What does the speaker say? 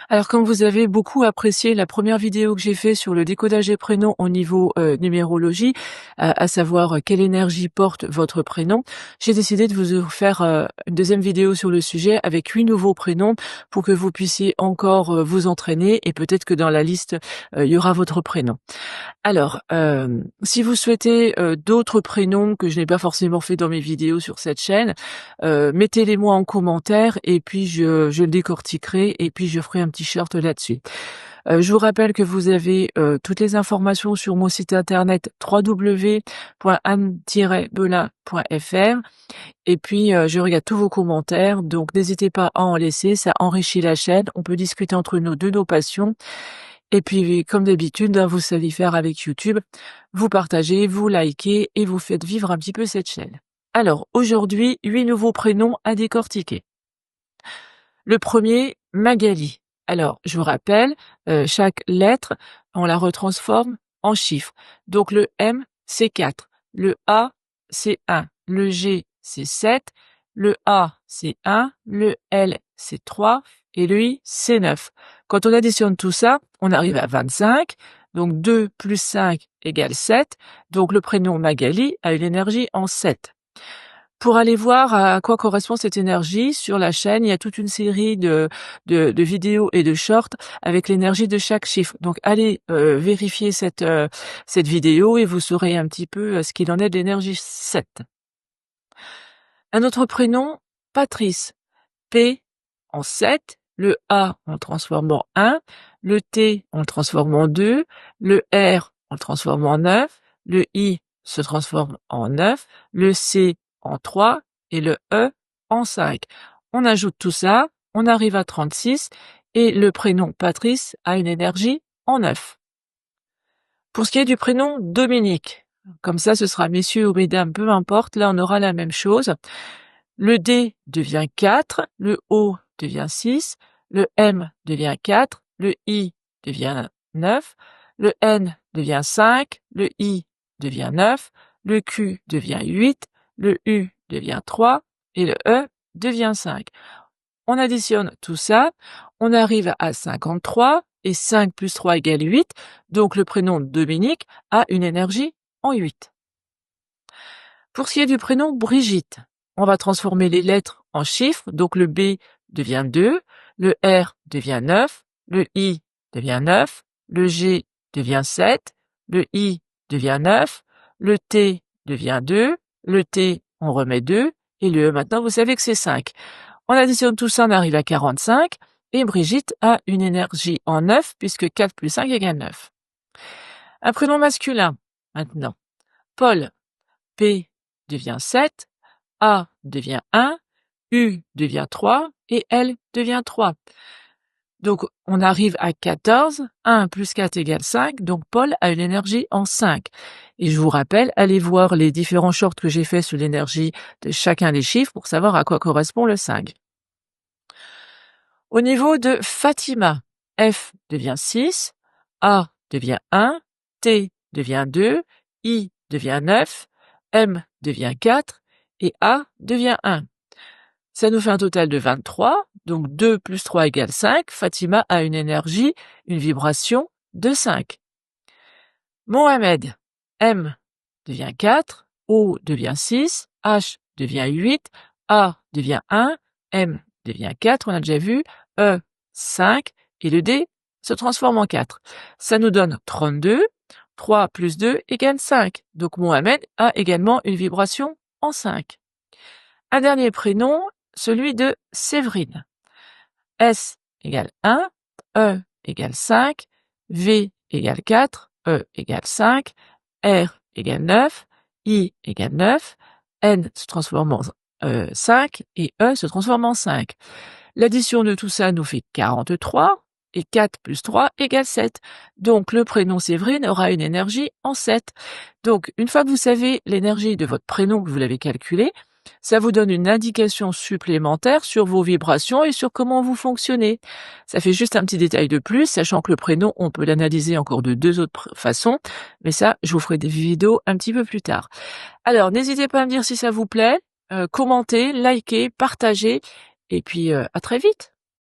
Alors, comme vous avez beaucoup apprécié la première vidéo que j'ai fait sur le décodage des prénoms au niveau numérologie, à savoir quelle énergie porte votre prénom, j'ai décidé de vous faire une deuxième vidéo sur le sujet avec 8 nouveaux prénoms pour que vous puissiez encore vous entraîner et peut-être que dans la liste, il y aura votre prénom. Alors, si vous souhaitez d'autres prénoms que je n'ai pas forcément fait dans mes vidéos sur cette chaîne, mettez-les moi en commentaire et puis je le décortiquerai et puis je ferai un petit short là-dessus. Je vous rappelle que vous avez toutes les informations sur mon site internet www.anne-belin.fr et puis je regarde tous vos commentaires, donc n'hésitez pas à en laisser, ça enrichit la chaîne, on peut discuter entre nous de nos passions. Et puis, comme d'habitude, hein, vous savez faire avec YouTube, vous partagez, vous likez et vous faites vivre un petit peu cette chaîne. Alors, aujourd'hui, 8 nouveaux prénoms à décortiquer. Le premier, Magali. Alors, je vous rappelle, chaque lettre, on la retransforme en chiffres. Donc, le M, c'est 4. Le A, c'est 1. Le G, c'est 7. Le A, c'est 1. Le L, c'est 3. Et le I, c'est 9. Quand on additionne tout ça, on arrive à 25. Donc, 2 plus 5 égale 7. Donc, le prénom Magali a une énergie en 7. Pour aller voir à quoi correspond cette énergie, sur la chaîne, il y a toute une série de vidéos et de shorts avec l'énergie de chaque chiffre. Donc allez vérifier cette vidéo et vous saurez un petit peu ce qu'il en est de l'énergie 7. Un autre prénom, Patrice. P en 7, le A on le transforme en 1, le T on le transforme en 2, le R on le transforme en 9, le I se transforme en 9, le C en 3 et le E en 5. On ajoute tout ça, on arrive à 36 et le prénom Patrice a une énergie en 9. Pour ce qui est du prénom Dominique, comme ça ce sera messieurs ou mesdames, peu importe, là on aura la même chose. Le D devient 4, le O devient 6, le M devient 4, le I devient 9, le N devient 5, le I devient 9, le Q devient 8, le U devient 3 et le E devient 5. On additionne tout ça, on arrive à 53 et 5 plus 3 égale 8, donc le prénom Dominique a une énergie en 8. Pour ce qui est du prénom Brigitte, on va transformer les lettres en chiffres, donc le B devient 2, le R devient 9, le I devient 9, le G devient 7, le I devient 9, le T devient 2, le T on remet 2, et le E maintenant vous savez que c'est 5. On additionne tout ça, on arrive à 45, et Brigitte a une énergie en 9, puisque 4 plus 5 égale 9. Un prénom masculin, maintenant. Paul, P devient 7, A devient 1, U devient 3 et L devient 3. Donc, on arrive à 14, 1 plus 4 égale 5, donc Paul a une énergie en 5. Et je vous rappelle, allez voir les différents shorts que j'ai fait sur l'énergie de chacun des chiffres pour savoir à quoi correspond le 5. Au niveau de Fatima, F devient 6, A devient 1, T devient 2, I devient 9, M devient 4 et A devient 1. Ça nous fait un total de 23, donc 2 plus 3 égale 5. Fatima a une énergie, une vibration de 5. Mohamed, M devient 4, O devient 6, H devient 8, A devient 1, M devient 4, on a déjà vu, E 5 et le D se transforme en 4. Ça nous donne 32, 3 plus 2 égale 5. Donc Mohamed a également une vibration en 5. Un dernier prénom, celui de Séverine. S égale 1, E égale 5, V égale 4, E égale 5, R égale 9, I égale 9, N se transforme en 5 et E se transforme en 5. L'addition de tout ça nous fait 43 et 4 plus 3 égale 7. Donc le prénom Séverine aura une énergie en 7. Donc une fois que vous savez l'énergie de votre prénom, que vous l'avez calculé, ça vous donne une indication supplémentaire sur vos vibrations et sur comment vous fonctionnez. Ça fait juste un petit détail de plus, sachant que le prénom, on peut l'analyser encore de 2 autres façons, mais ça, je vous ferai des vidéos un petit peu plus tard. Alors, n'hésitez pas à me dire si ça vous plaît, commentez, likez, partagez, et puis à très vite.